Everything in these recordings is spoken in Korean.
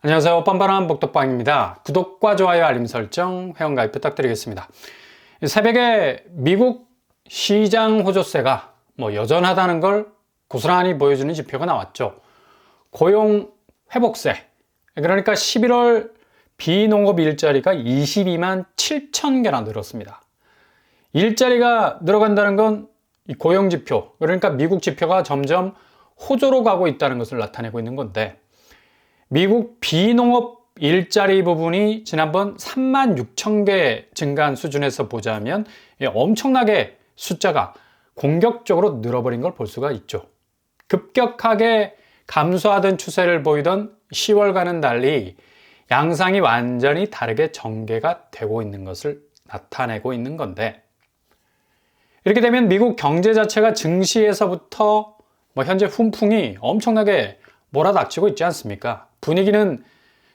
안녕하세요. 뻔뻔한 복덕방입니다. 구독과 좋아요, 알림 설정, 회원가입 부탁드리겠습니다. 새벽에 미국 시장 호조세가 여전하다는 걸 고스란히 보여주는 지표가 나왔죠. 고용 회복세, 그러니까 11월 비농업 일자리가 22만 7천 개나 늘었습니다. 일자리가 늘어간다는 건 이 고용 지표, 그러니까 미국 지표가 점점 호조로 가고 있다는 것을 나타내고 있는 건데, 미국 비농업 일자리 부분이 지난번 3만 6천 개 증가한 수준에서 보자면 엄청나게 숫자가 공격적으로 늘어버린 걸 볼 수가 있죠. 급격하게 감소하던 추세를 보이던 10월과는 달리 양상이 완전히 다르게 전개가 되고 있는 것을 나타내고 있는 건데, 이렇게 되면 미국 경제 자체가 증시에서부터 현재 훈풍이 엄청나게 몰아닥치고 있지 않습니까? 분위기는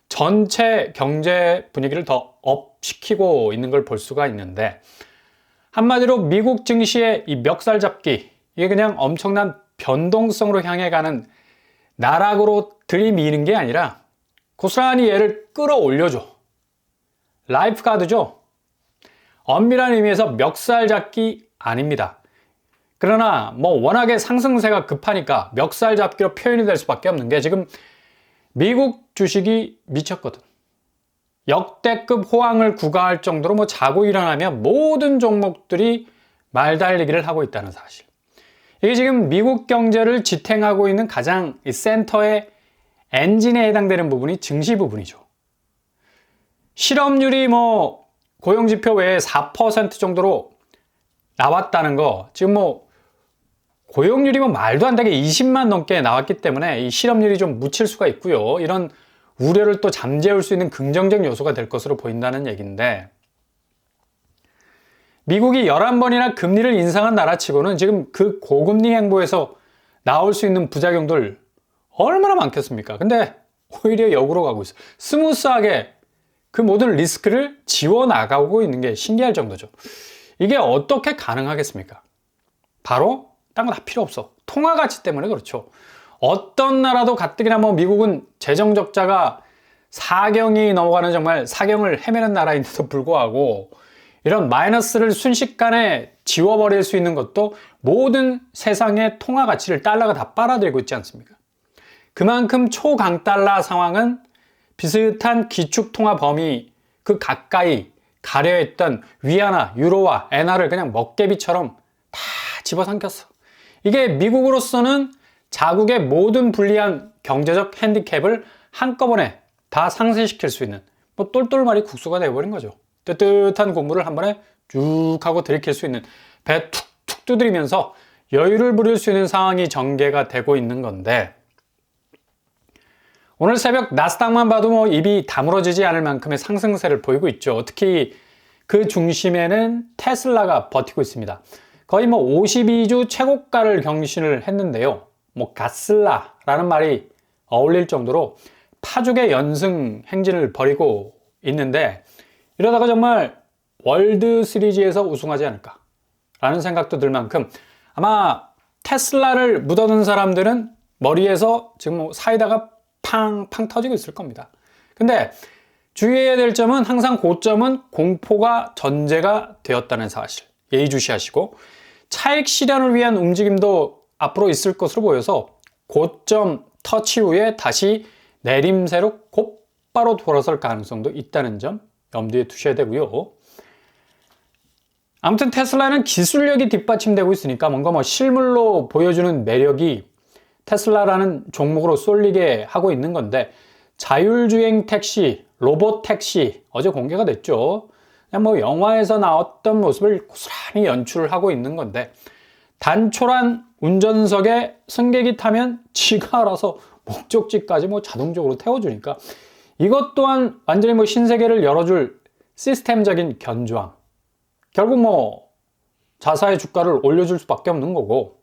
전체 경제 분위기를 더 업시키고 있는 걸 볼 수가 있는데, 한마디로 미국 증시의 이 멱살 잡기, 이게 그냥 엄청난 변동성으로 향해 가는 나락으로 들이미는 게 아니라 고스란히 얘를 끌어올려줘. 라이프 가드죠. 엄밀한 의미에서 멱살 잡기 아닙니다. 그러나 워낙에 상승세가 급하니까 멱살 잡기로 표현이 될 수밖에 없는 게, 지금 미국 주식이 미쳤거든. 역대급 호황을 구가할 정도로 자고 일어나면 모든 종목들이 말달리기를 하고 있다는 사실. 이게 지금 미국 경제를 지탱하고 있는 가장 센터의 엔진에 해당되는 부분이 증시 부분이죠. 실업률이 고용지표 외에 4% 정도로 나왔다는 거, 지금 고용률이 말도 안 되게 20만 넘게 나왔기 때문에 이 실업률이 좀 묻힐 수가 있고요. 이런 우려를 또 잠재울 수 있는 긍정적 요소가 될 것으로 보인다는 얘기인데, 미국이 11번이나 금리를 인상한 나라치고는 지금 그 고금리 행보에서 나올 수 있는 부작용들 얼마나 많겠습니까? 근데 오히려 역으로 가고 있어요. 스무스하게 그 모든 리스크를 지워나가고 있는 게 신기할 정도죠. 이게 어떻게 가능하겠습니까? 바로 딴 거 다 필요 없어. 통화 가치 때문에 그렇죠. 어떤 나라도 가뜩이나 미국은 재정 적자가 사경이 넘어가는 정말 사경을 헤매는 나라인데도 불구하고 이런 마이너스를 순식간에 지워버릴 수 있는 것도 모든 세상의 통화 가치를 달러가 다 빨아들이고 있지 않습니까? 그만큼 초강달러 상황은 비슷한 기축통화 범위 그 가까이 가려있던 위안화, 유로화, 엔화를 그냥 먹개비처럼 다 집어삼켰어. 이게 미국으로서는 자국의 모든 불리한 경제적 핸디캡을 한꺼번에 다 상쇄시킬 수 있는 똘똘말이 국수가 되어버린 거죠. 뜨뜻한 국물을 한 번에 쭉 하고 들이킬 수 있는, 배 툭툭 두드리면서 여유를 부릴 수 있는 상황이 전개가 되고 있는 건데, 오늘 새벽 나스닥만 봐도 입이 다물어지지 않을 만큼의 상승세를 보이고 있죠. 특히 그 중심에는 테슬라가 버티고 있습니다. 거의 52주 최고가를 경신을 했는데요. 가슬라라는 말이 어울릴 정도로 파죽의 연승 행진을 벌이고 있는데, 이러다가 정말 월드 시리즈에서 우승하지 않을까 라는 생각도 들 만큼, 아마 테슬라를 묻어둔 사람들은 머리에서 지금 사이다가 팡팡 터지고 있을 겁니다. 근데 주의해야 될 점은, 항상 고점은 공포가 전제가 되었다는 사실 예의주시하시고, 차익 실현을 위한 움직임도 앞으로 있을 것으로 보여서 고점 터치 후에 다시 내림세로 곧바로 돌아설 가능성도 있다는 점 염두에 두셔야 되고요. 아무튼 테슬라는 기술력이 뒷받침되고 있으니까 뭔가 실물로 보여주는 매력이 테슬라라는 종목으로 쏠리게 하고 있는 건데, 자율주행 택시, 로봇 택시 어제 공개가 됐죠. 그냥 영화에서 나왔던 모습을 고스란히 연출을 하고 있는 건데, 단촐한 운전석에 승객이 타면 지가 알아서 목적지까지 자동적으로 태워주니까, 이것 또한 완전히 신세계를 열어줄 시스템적인 견조함. 결국 자사의 주가를 올려줄 수밖에 없는 거고,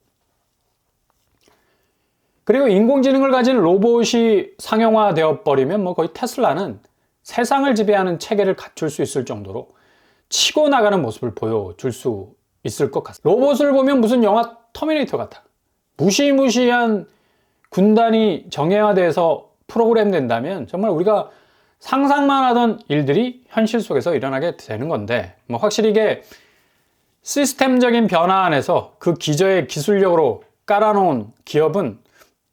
그리고 인공지능을 가진 로봇이 상용화되어 버리면 거의 테슬라는 세상을 지배하는 체계를 갖출 수 있을 정도로 치고 나가는 모습을 보여줄 수 있을 것 같습니다. 로봇을 보면 무슨 영화 터미네이터 같아. 무시무시한 군단이 정예화돼서 프로그램 된다면 정말 우리가 상상만 하던 일들이 현실 속에서 일어나게 되는 건데, 뭐 확실히 이게 시스템적인 변화 안에서 그 기저의 기술력으로 깔아놓은 기업은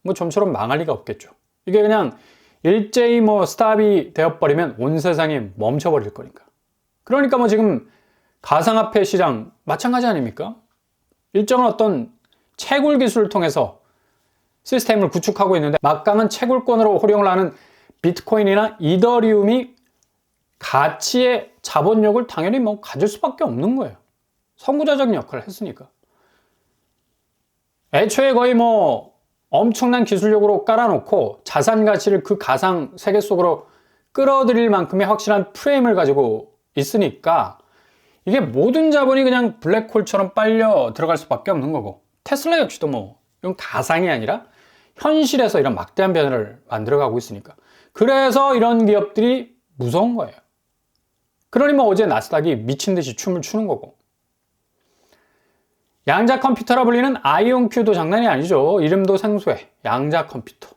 뭐 좀처럼 망할 리가 없겠죠. 이게 그냥 일제히 뭐 스탑이 되어버리면 온 세상이 멈춰버릴 거니까. 그러니까 뭐 지금 가상화폐 시장 마찬가지 아닙니까? 일정한 어떤 채굴 기술을 통해서 시스템을 구축하고 있는데 막강한 채굴권으로 활용을 하는 비트코인이나 이더리움이 가치의 자본력을 당연히 뭐 가질 수밖에 없는 거예요. 선구자적인 역할을 했으니까. 애초에 거의 뭐 엄청난 기술력으로 깔아놓고 자산 가치를 그 가상 세계 속으로 끌어들일 만큼의 확실한 프레임을 가지고 있으니까 이게 모든 자본이 그냥 블랙홀처럼 빨려 들어갈 수밖에 없는 거고, 테슬라 역시도 뭐 이건 가상이 아니라 현실에서 이런 막대한 변화를 만들어가고 있으니까. 그래서 이런 기업들이 무서운 거예요. 그러니 뭐 어제 나스닥이 미친 듯이 춤을 추는 거고, 양자 컴퓨터라 불리는 아이온큐도 장난이 아니죠. 이름도 생소해. 양자 컴퓨터.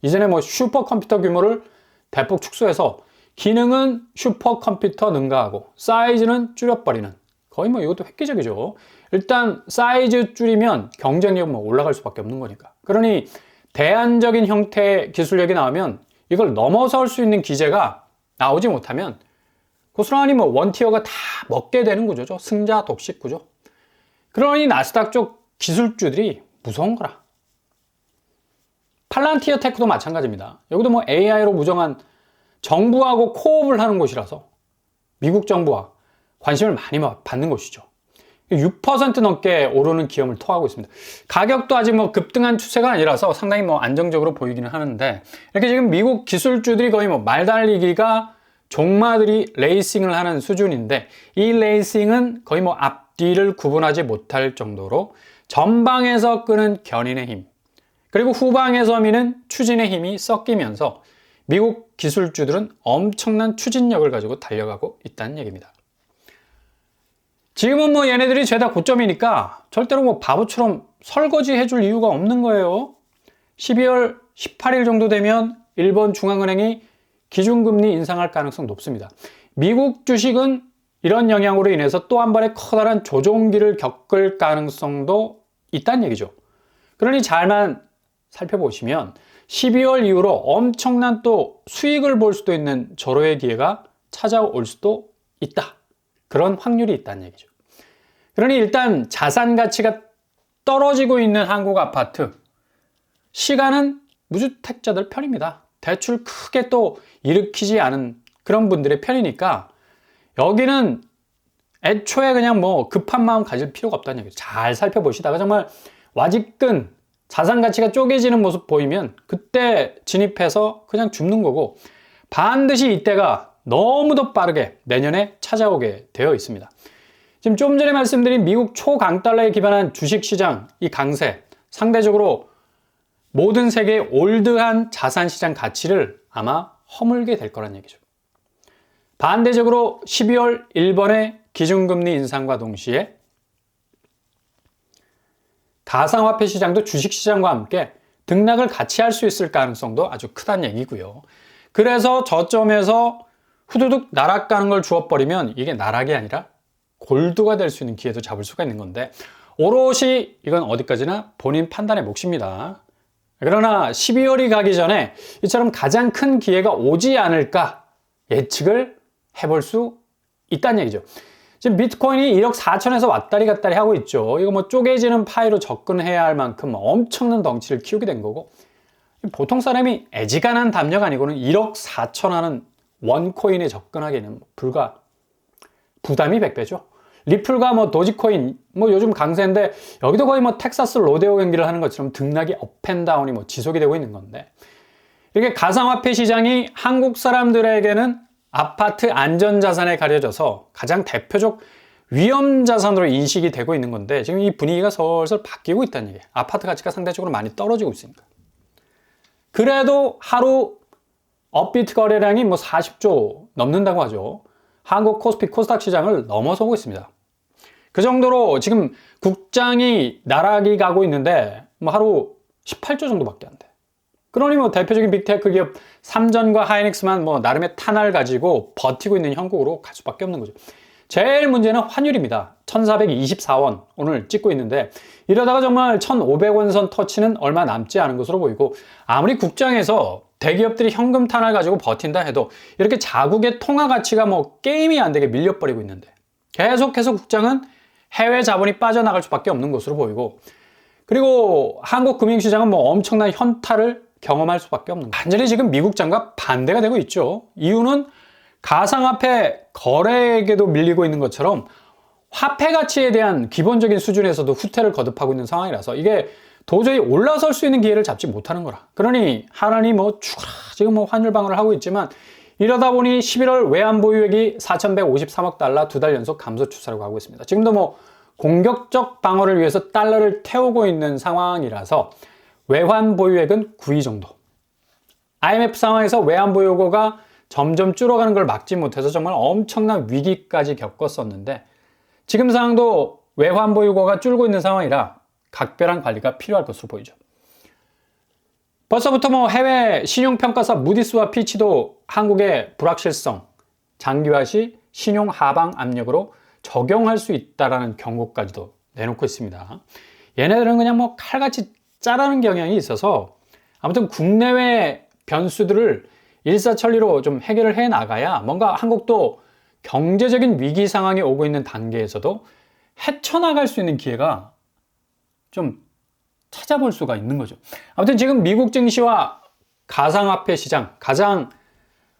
이전에 뭐 슈퍼컴퓨터 규모를 대폭 축소해서 기능은 슈퍼컴퓨터 능가하고 사이즈는 줄여버리는, 거의 뭐 이것도 획기적이죠. 일단 사이즈 줄이면 경쟁력 뭐 올라갈 수밖에 없는 거니까. 그러니 대안적인 형태의 기술력이 나오면 이걸 넘어설 수 있는 기제가 나오지 못하면 고스란히 뭐 원티어가 다 먹게 되는 구조죠. 승자 독식 구조. 그러니 나스닥 쪽 기술주들이 무서운 거라. 팔란티어 테크도 마찬가지입니다. 여기도 뭐 AI로 무정한 정부하고 코업을 하는 곳이라서 미국 정부와 관심을 많이 받는 곳이죠. 6% 넘게 오르는 기업을 토하고 있습니다. 가격도 아직 뭐 급등한 추세가 아니라서 상당히 뭐 안정적으로 보이기는 하는데, 이렇게 지금 미국 기술주들이 거의 뭐 말달리기가 종마들이 레이싱을 하는 수준인데, 이 레이싱은 거의 뭐 앞뒤를 구분하지 못할 정도로 전방에서 끄는 견인의 힘, 그리고 후방에서 미는 추진의 힘이 섞이면서 미국 기술주들은 엄청난 추진력을 가지고 달려가고 있다는 얘기입니다. 지금은 뭐 얘네들이 죄다 고점이니까 절대로 뭐 바보처럼 설거지 해줄 이유가 없는 거예요. 12월 18일 정도 되면 일본 중앙은행이 기준금리 인상할 가능성 높습니다. 미국 주식은 이런 영향으로 인해서 또 한 번의 커다란 조종기를 겪을 가능성도 있다는 얘기죠. 그러니 잘만 살펴보시면 12월 이후로 엄청난 또 수익을 볼 수도 있는 절호의 기회가 찾아올 수도 있다. 그런 확률이 있다는 얘기죠. 그러니 일단 자산 가치가 떨어지고 있는 한국 아파트, 시가는 무주택자들 편입니다. 대출 크게 또 일으키지 않은 그런 분들의 편이니까 여기는 애초에 그냥 뭐 급한 마음 가질 필요가 없다는 얘기죠. 잘 살펴보시다가 정말 와직근 자산 가치가 쪼개지는 모습 보이면 그때 진입해서 그냥 줍는 거고, 반드시 이때가 너무도 빠르게 내년에 찾아오게 되어 있습니다. 지금 좀 전에 말씀드린 미국 초강달러에 기반한 주식시장, 이 강세, 상대적으로 모든 세계의 올드한 자산시장 가치를 아마 허물게 될 거란 얘기죠. 반대적으로 12월 일본의 기준금리 인상과 동시에 가상화폐 시장도 주식시장과 함께 등락을 같이 할 수 있을 가능성도 아주 크다는 얘기고요. 그래서 저점에서 후두둑 나락가는 걸 주워버리면 이게 나락이 아니라 골드가 될 수 있는 기회도 잡을 수가 있는 건데, 오롯이 이건 어디까지나 본인 판단의 몫입니다. 그러나 12월이 가기 전에 이처럼 가장 큰 기회가 오지 않을까 예측을 해볼 수 있다는 얘기죠. 지금 비트코인이 1억 4천에서 왔다리 갔다리 하고 있죠. 이거 뭐 쪼개지는 파이로 접근해야 할 만큼 엄청난 덩치를 키우게 된 거고, 보통 사람이 애지간한 담력 아니고는 1억 4천 하는 원코인에 접근하기에는 불과 부담이 100배죠. 리플과 뭐 도지코인, 뭐 요즘 강세인데 여기도 거의 뭐 텍사스 로데오 경기를 하는 것처럼 등락이 업앤다운이 뭐 지속이 되고 있는 건데, 이렇게 가상화폐 시장이 한국 사람들에게는 아파트 안전자산에 가려져서 가장 대표적 위험자산으로 인식이 되고 있는 건데, 지금 이 분위기가 슬슬 바뀌고 있다는 얘기예요. 아파트 가치가 상대적으로 많이 떨어지고 있으니까. 그래도 하루 업비트 거래량이 뭐 40조 넘는다고 하죠. 한국 코스피 코스닥 시장을 넘어서고 있습니다. 그 정도로 지금 국장이 나락이 가고 있는데 뭐 하루 18조 정도밖에 안 돼. 그러니 뭐 대표적인 빅테크 기업 삼전과 하이닉스만 뭐 나름의 탄화를 가지고 버티고 있는 형국으로 갈 수밖에 없는 거죠. 제일 문제는 환율입니다. 1424원 오늘 찍고 있는데 이러다가 정말 1500원 선 터치는 얼마 남지 않은 것으로 보이고, 아무리 국장에서 대기업들이 현금 탄화를 가지고 버틴다 해도 이렇게 자국의 통화 가치가 뭐 게임이 안 되게 밀려버리고 있는데 계속해서 국장은 해외 자본이 빠져나갈 수밖에 없는 것으로 보이고, 그리고 한국 금융시장은 뭐 엄청난 현타를 경험할 수밖에 없는 거예요. 완전히 지금 미국장과 반대가 되고 있죠. 이유는 가상화폐 거래에게도 밀리고 있는 것처럼 화폐 가치에 대한 기본적인 수준에서도 후퇴를 거듭하고 있는 상황이라서 이게 도저히 올라설 수 있는 기회를 잡지 못하는 거라. 그러니 하란이 뭐 죽어라 지금 뭐 환율 방어를 하고 있지만, 이러다 보니 11월 외환 보유액이 4,153억 달러 2달 연속 감소 추세라고 하고 있습니다. 지금도 뭐 공격적 방어를 위해서 달러를 태우고 있는 상황이라서 외환 보유액은 9위 정도. IMF 상황에서 외환 보유고가 점점 줄어가는 걸 막지 못해서 정말 엄청난 위기까지 겪었었는데, 지금 상황도 외환 보유고가 줄고 있는 상황이라 각별한 관리가 필요할 것으로 보이죠. 벌써부터 뭐 해외 신용평가사 무디스와 피치도 한국의 불확실성, 장기화 시 신용 하방 압력으로 적용할 수 있다라는 경고까지도 내놓고 있습니다. 얘네들은 그냥 뭐 칼같이 짜라는 경향이 있어서 아무튼 국내외 변수들을 일사천리로 좀 해결을 해 나가야 뭔가 한국도 경제적인 위기 상황이 오고 있는 단계에서도 헤쳐나갈 수 있는 기회가 좀 찾아볼 수가 있는 거죠. 아무튼 지금 미국 증시와 가상화폐 시장, 가장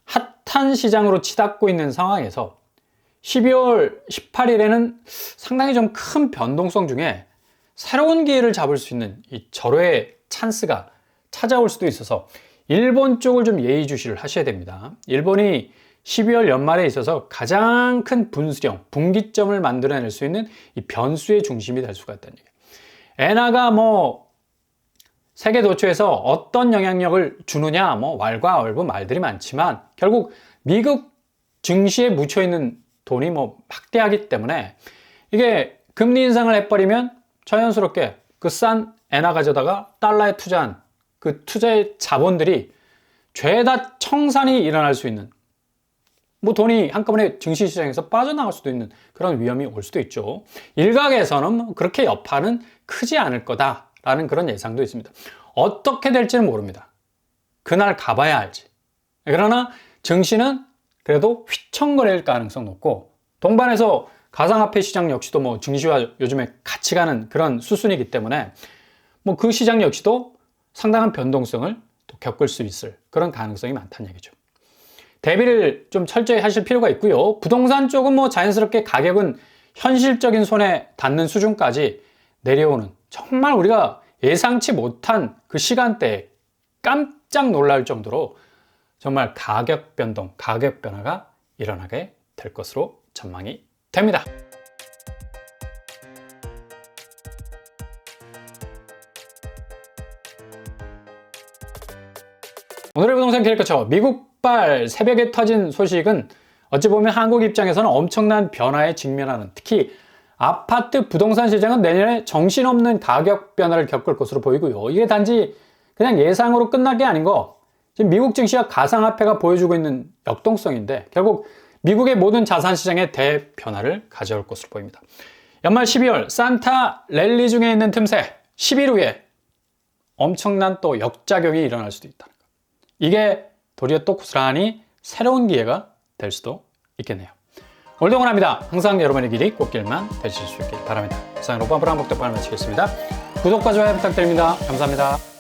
핫한 시장으로 치닫고 있는 상황에서 12월 18일에는 상당히 좀 큰 변동성 중에 새로운 기회를 잡을 수 있는 이 절호의 찬스가 찾아올 수도 있어서 일본 쪽을 좀 예의주시를 하셔야 됩니다. 일본이 12월 연말에 있어서 가장 큰 분수령, 분기점을 만들어낼 수 있는 이 변수의 중심이 될 수가 있다는 얘기예요. 엔화가 뭐 세계 도처에서 어떤 영향력을 주느냐, 뭐 왈가왈부 말들이 많지만 결국 미국 증시에 묻혀 있는 돈이 뭐 막대하기 때문에 이게 금리 인상을 해버리면 자연스럽게 그 싼 엔화 가져다가 달러에 투자한 그 투자의 자본들이 죄다 청산이 일어날 수 있는, 뭐 돈이 한꺼번에 증시시장에서 빠져나갈 수도 있는 그런 위험이 올 수도 있죠. 일각에서는 뭐 그렇게 여파는 크지 않을 거다라는 그런 예상도 있습니다. 어떻게 될지는 모릅니다. 그날 가봐야 알지. 그러나 증시는 그래도 휘청거릴 가능성 높고, 동반해서 가상화폐 시장 역시도 뭐 증시와 요즘에 같이 가는 그런 수순이기 때문에 뭐 그 시장 역시도 상당한 변동성을 또 겪을 수 있을 그런 가능성이 많다는 얘기죠. 대비를 좀 철저히 하실 필요가 있고요. 부동산 쪽은 뭐 자연스럽게 가격은 현실적인 손에 닿는 수준까지 내려오는, 정말 우리가 예상치 못한 그 시간대에 깜짝 놀랄 정도로 정말 가격 변동, 가격 변화가 일어나게 될 것으로 전망이 됩니다. 오늘의 부동산 기획거쳐 미국발 새벽에 터진 소식은 어찌 보면 한국 입장에서는 엄청난 변화에 직면하는, 특히 아파트 부동산 시장은 내년에 정신없는 가격 변화를 겪을 것으로 보이고요. 이게 단지 그냥 예상으로 끝날 게 아닌 거, 지금 미국 증시와 가상화폐가 보여주고 있는 역동성인데 결국 미국의 모든 자산 시장에 대변화를 가져올 것으로 보입니다. 연말 12월 산타 랠리 중에 있는 틈새 10일 후에 엄청난 또 역작용이 일어날 수도 있다는 것. 이게 도리어 또 고스란히 새로운 기회가 될 수도 있겠네요. 오늘도 응원합니다. 항상 여러분의 길이 꽃길만 되실 수 있길 바랍니다. 이상 로봇 한복덕방을 마치겠습니다. 구독과 좋아요 부탁드립니다. 감사합니다.